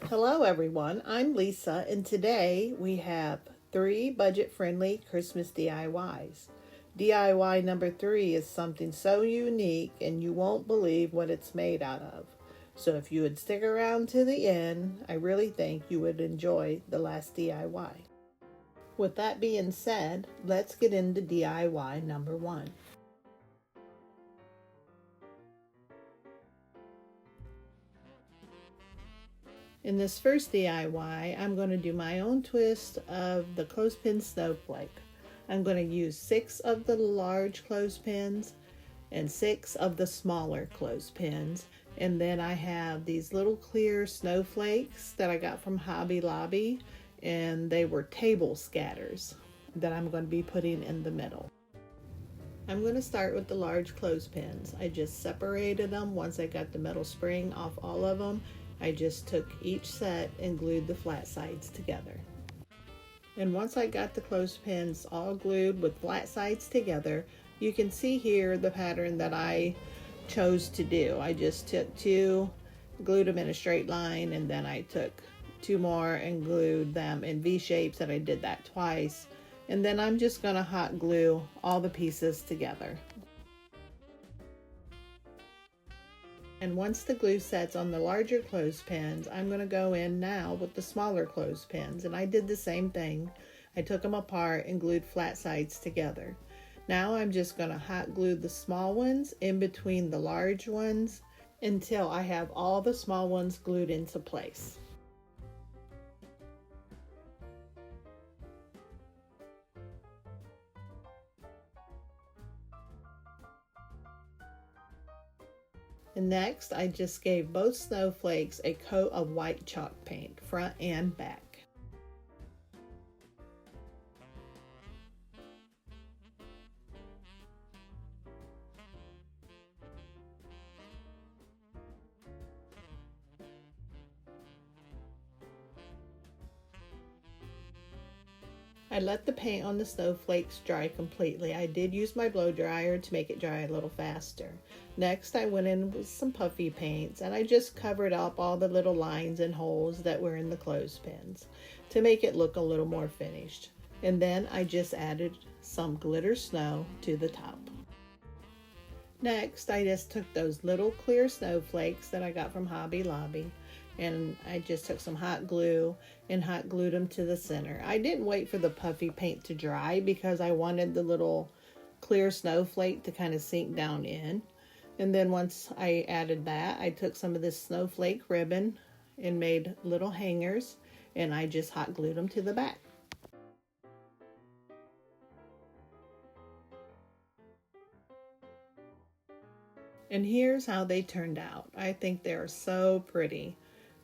Hello everyone, I'm Lisa, and today we have 3 budget-friendly Christmas DIYs. DIY number 3 is something so unique and you won't believe what it's made out of. So if you would stick around to the end, I really think you would enjoy the last DIY. With that being said, let's get into DIY number 1. In this first DIY, I'm going to do my own twist of the clothespin snowflake. I'm going to use 6 of the large clothespins and 6 of the smaller clothespins. And then I have these little clear snowflakes that I got from Hobby Lobby, and they were table scatters that I'm going to be putting in the middle. I'm going to start with the large clothespins. I just separated them once I got the metal spring off all of them. I just took each set and glued the flat sides together. And once I got the clothespins all glued with flat sides together, you can see here the pattern that I chose to do. I just took 2, glued them in a straight line, and then I took 2 more and glued them in V shapes, and I did that twice. And then I'm just going to hot glue all the pieces together. And once the glue sets on the larger clothespins, I'm going to go in now with the smaller clothespins. And I did the same thing. I took them apart and glued flat sides together. Now I'm just going to hot glue the small ones in between the large ones until I have all the small ones glued into place. And next, I just gave both snowflakes a coat of white chalk paint, front and back. I let the paint on the snowflakes dry completely. I did use my blow dryer to make it dry a little faster. Next, I went in with some puffy paints and I just covered up all the little lines and holes that were in the clothespins to make it look a little more finished. And then I just added some glitter snow to the top. Next, I just took those little clear snowflakes that I got from Hobby Lobby, and I just took some hot glue and hot glued them to the center. I didn't wait for the puffy paint to dry because I wanted the little clear snowflake to kind of sink down in. And then once I added that, I took some of this snowflake ribbon and made little hangers, and I just hot glued them to the back. And here's how they turned out. I think they're so pretty.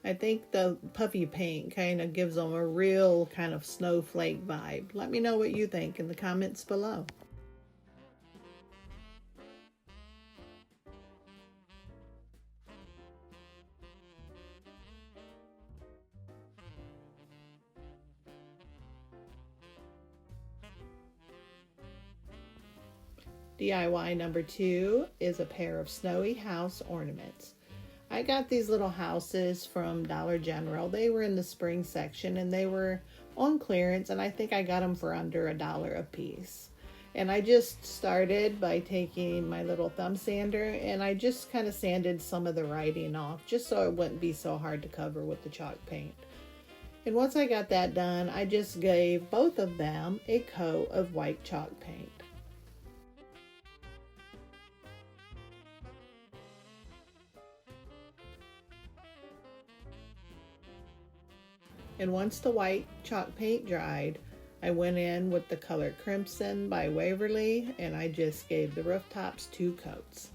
I think the puffy paint kind of gives them a real kind of snowflake vibe. Let me know what you think in the comments below. DIY number 2 is a pair of snowy house ornaments. I got these little houses from Dollar General. They were in the spring section and they were on clearance, and I think I got them for under $1 a piece. And I just started by taking my little thumb sander and I just kind of sanded some of the writing off just so it wouldn't be so hard to cover with the chalk paint. And once I got that done, I just gave both of them a coat of white chalk paint. And once the white chalk paint dried, I went in with the color Crimson by Waverly, and I just gave the rooftops 2 coats.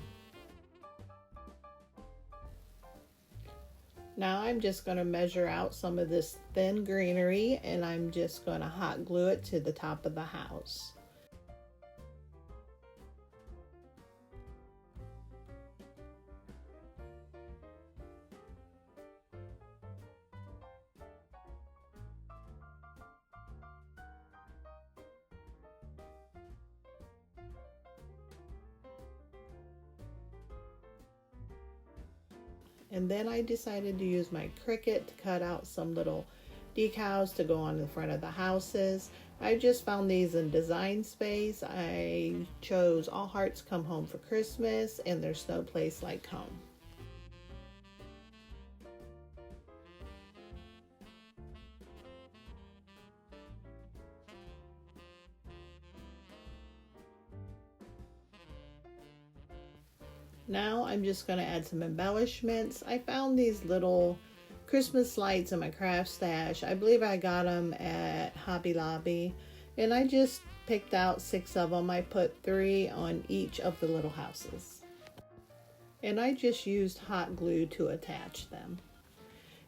Now I'm just going to measure out some of this thin greenery, and I'm just going to hot glue it to the top of the house. And then I decided to use my Cricut to cut out some little decals to go on the front of the houses. I just found these in Design Space. I chose All Hearts Come Home for Christmas and their Snow Place Like Home. Now I'm just going to add some embellishments. I found these little Christmas lights in my craft stash. I believe I got them at Hobby Lobby, and I just picked out 6 of them. I put 3 on each of the little houses, and I just used hot glue to attach them.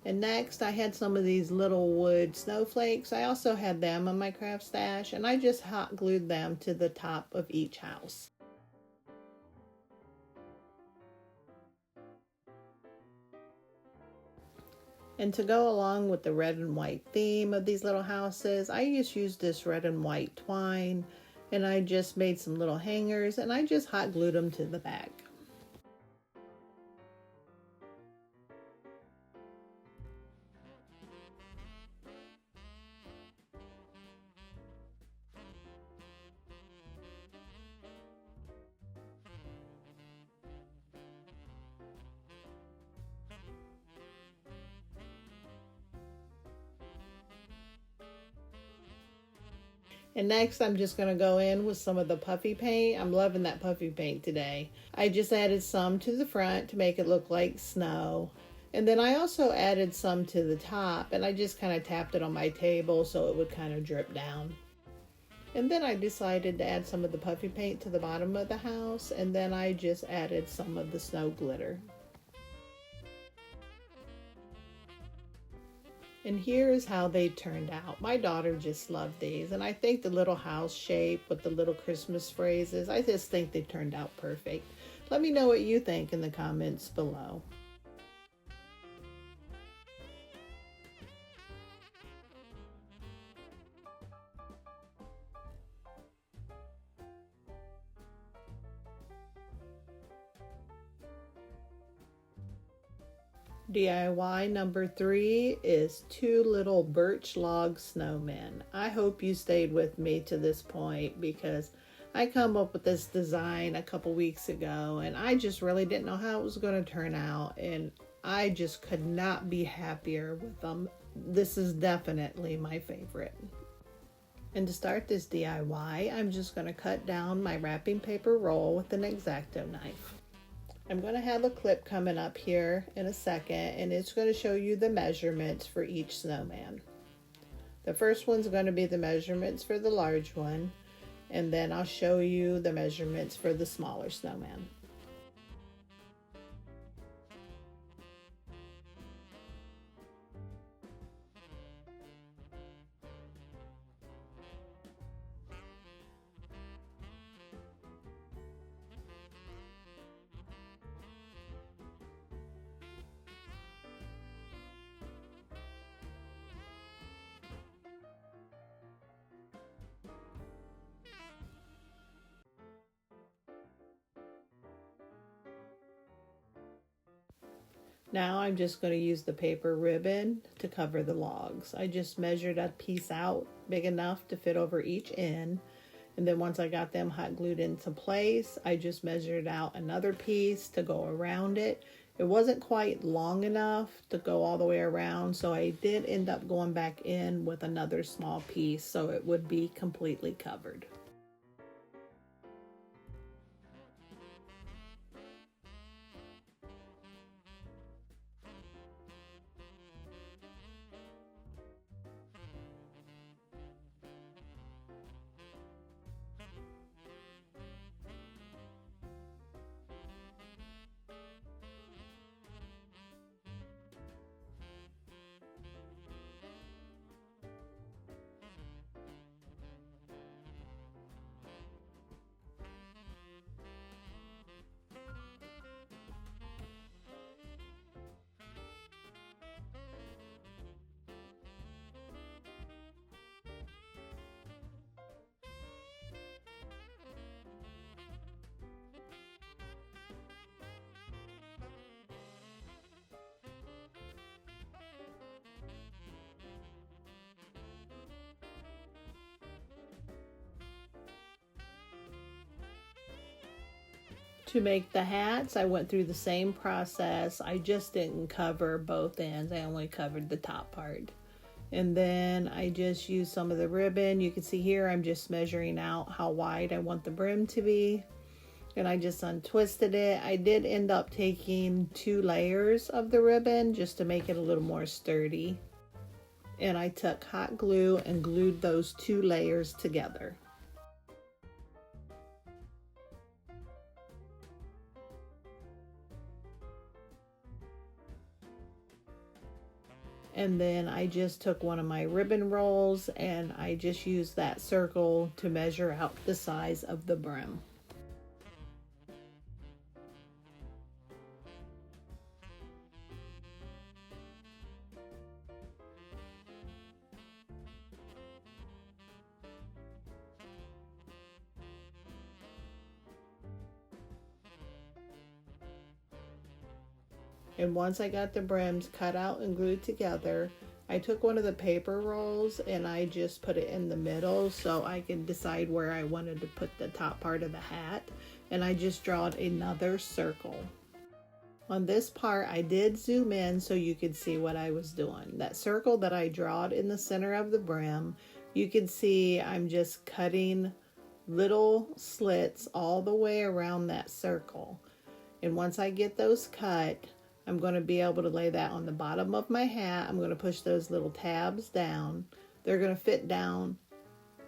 And next I had some of these little wood snowflakes. I also had them in my craft stash, and I just hot glued them to the top of each house. And to go along with the red and white theme of these little houses, I just used this red and white twine, and I just made some little hangers, and I just hot glued them to the back. And next I'm just going to go in with some of the puffy paint. I'm loving that puffy paint today. I just added some to the front to make it look like snow. And then I also added some to the top, and I just kind of tapped it on my table so it would kind of drip down. And then I decided to add some of the puffy paint to the bottom of the house, and then I just added some of the snow glitter. And here is how they turned out. My daughter just loved these, and I think the little house shape with the little Christmas phrases, I just think they turned out perfect. Let me know what you think in the comments below. DIY number 3 is 2 little birch log snowmen. I hope you stayed with me to this point because I come up with this design a couple weeks ago, and I just really didn't know how it was going to turn out, and I just could not be happier with them. This is definitely my favorite. And to start this DIY, I'm just going to cut down my wrapping paper roll with an X-Acto knife. I'm going to have a clip coming up here in a second, and it's going to show you the measurements for each snowman. The first one's going to be the measurements for the large one, and then I'll show you the measurements for the smaller snowman. Now I'm just going to use the paper ribbon to cover the logs. I just measured a piece out big enough to fit over each end. And then once I got them hot glued into place, I just measured out another piece to go around it. It wasn't quite long enough to go all the way around, so I did end up going back in with another small piece so it would be completely covered. To make the hats, I went through the same process. I just didn't cover both ends. I only covered the top part. And then I just used some of the ribbon. You can see here I'm just measuring out how wide I want the brim to be. And I just untwisted it. I did end up taking 2 layers of the ribbon just to make it a little more sturdy. And I took hot glue and glued those 2 layers together. And then I just took one of my ribbon rolls and I just used that circle to measure out the size of the brim. And once I got the brims cut out and glued together, I took one of the paper rolls and I just put it in the middle so I could decide where I wanted to put the top part of the hat. And I just drawed another circle. On this part, I did zoom in so you could see what I was doing. That circle that I drawed in the center of the brim, you can see I'm just cutting little slits all the way around that circle. And once I get those cut, I'm going to be able to lay that on the bottom of my hat. I'm going to push those little tabs down. They're going to fit down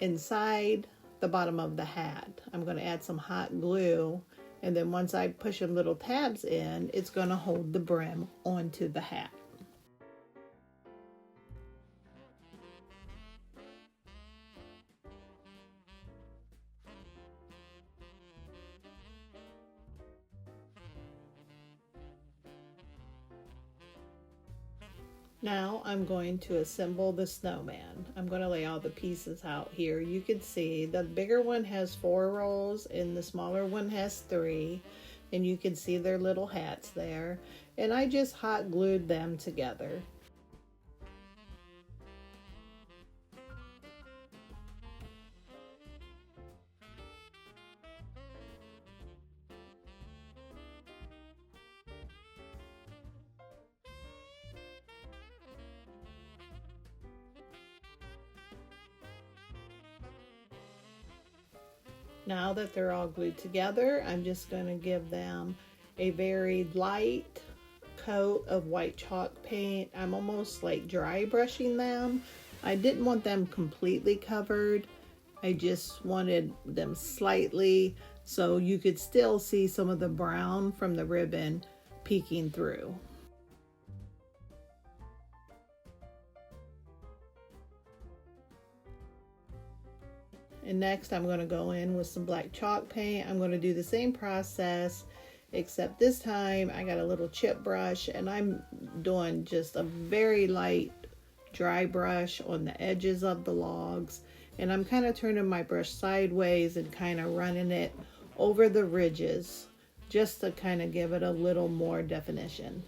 inside the bottom of the hat. I'm going to add some hot glue, and then once I push them little tabs in, it's going to hold the brim onto the hat. Now I'm going to assemble the snowman. I'm going to lay all the pieces out here. You can see the bigger one has 4 rolls and the smaller one has 3. And you can see their little hats there. And I just hot glued them together. Now that they're all glued together, I'm just going to give them a very light coat of white chalk paint. I'm almost like dry brushing them. I didn't want them completely covered. I just wanted them slightly so you could still see some of the brown from the ribbon peeking through. And next I'm going to go in with some black chalk paint. I'm going to do the same process, except this time I got a little chip brush and I'm doing just a very light dry brush on the edges of the logs. And I'm kind of turning my brush sideways and kind of running it over the ridges just to kind of give it a little more definition.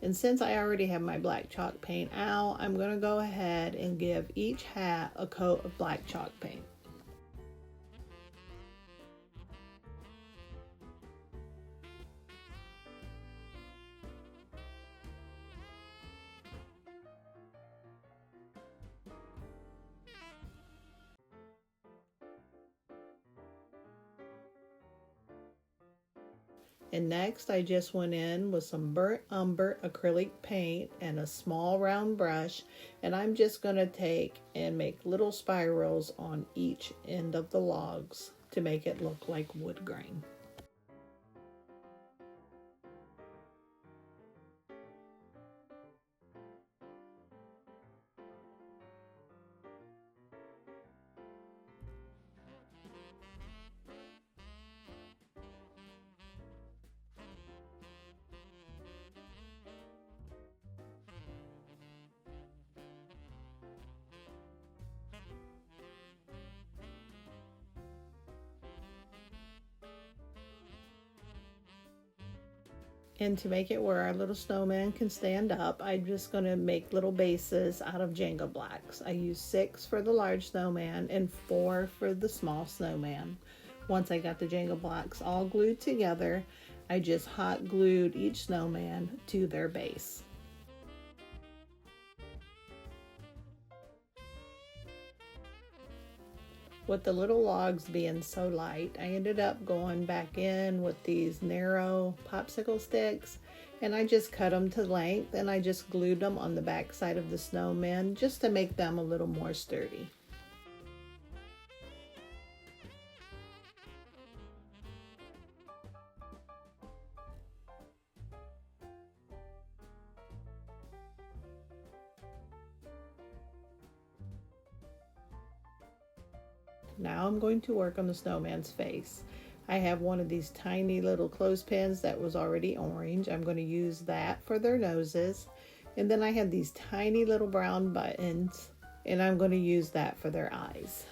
And since I already have my black chalk paint out, I'm going to go ahead and give each hat a coat of black chalk paint. And next I just went in with some burnt umber acrylic paint and a small round brush, and I'm just going to take and make little spirals on each end of the logs to make it look like wood grain. And to make it where our little snowman can stand up, I'm just going to make little bases out of Jenga blocks. I use 6 for the large snowman and 4 for the small snowman. Once I got the Jenga blocks all glued together, I just hot glued each snowman to their base. With the little logs being so light, I ended up going back in with these narrow popsicle sticks, and I just cut them to length, and I just glued them on the back side of the snowman just to make them a little more sturdy. Now I'm going to work on the snowman's face. I have one of these tiny little clothespins that was already orange. I'm going to use that for their noses. And then I have these tiny little brown buttons, and I'm going to use that for their eyes.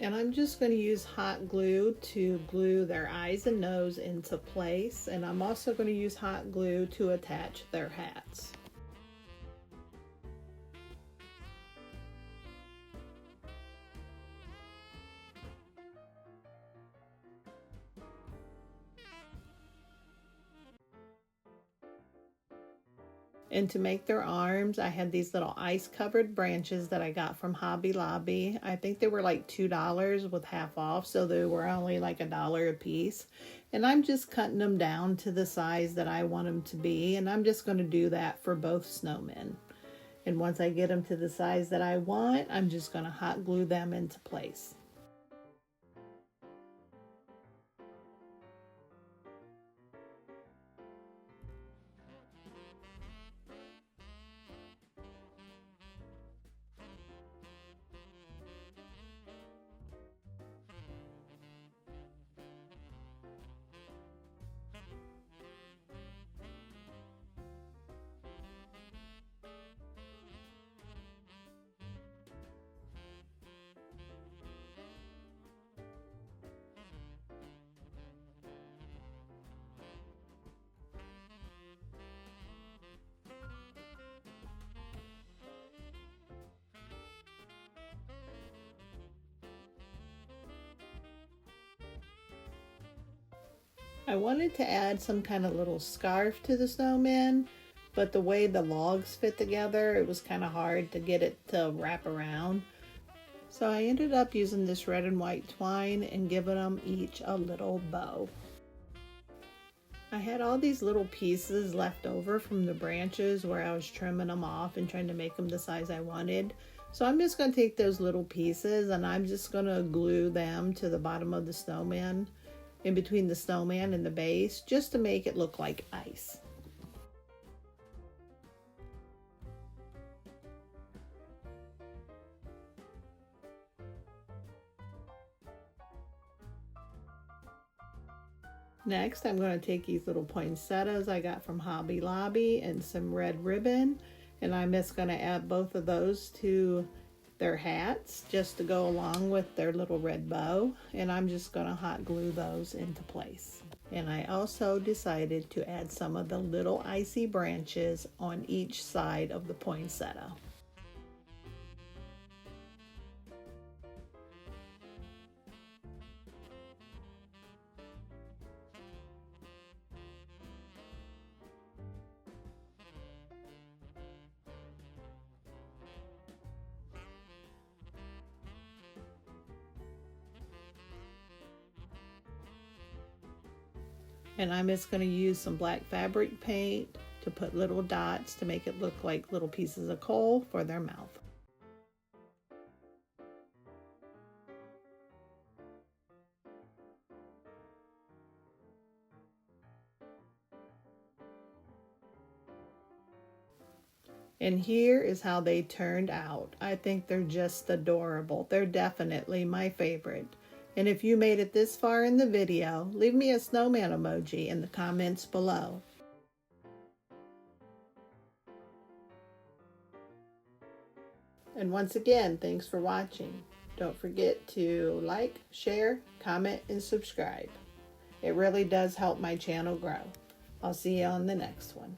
And I'm just going to use hot glue to glue their eyes and nose into place. And I'm also going to use hot glue to attach their hats. And to make their arms, I had these little ice-covered branches that I got from Hobby Lobby. I think they were like $2 with half off, so they were only like $1 a piece. And I'm just cutting them down to the size that I want them to be, and I'm just going to do that for both snowmen. And once I get them to the size that I want, I'm just going to hot glue them into place. I wanted to add some kind of little scarf to the snowman, but the way the logs fit together, it was kind of hard to get it to wrap around. So I ended up using this red and white twine and giving them each a little bow. I had all these little pieces left over from the branches where I was trimming them off and trying to make them the size I wanted. So I'm just going to take those little pieces and I'm just going to glue them to the bottom of the snowman, in between the snowman and the base, just to make it look like ice. Next, I'm going to take these little poinsettias I got from Hobby Lobby and some red ribbon, and I'm just going to add both of those to their hats just to go along with their little red bow, and I'm just going to hot glue those into place. And I also decided to add some of the little icy branches on each side of the poinsettia. And I'm just going to use some black fabric paint to put little dots to make it look like little pieces of coal for their mouth. And here is how they turned out. I think they're just adorable. They're definitely my favorite. And if you made it this far in the video, leave me a snowman emoji in the comments below. And once again, thanks for watching. Don't forget to like, share, comment, and subscribe. It really does help my channel grow. I'll see you on the next one.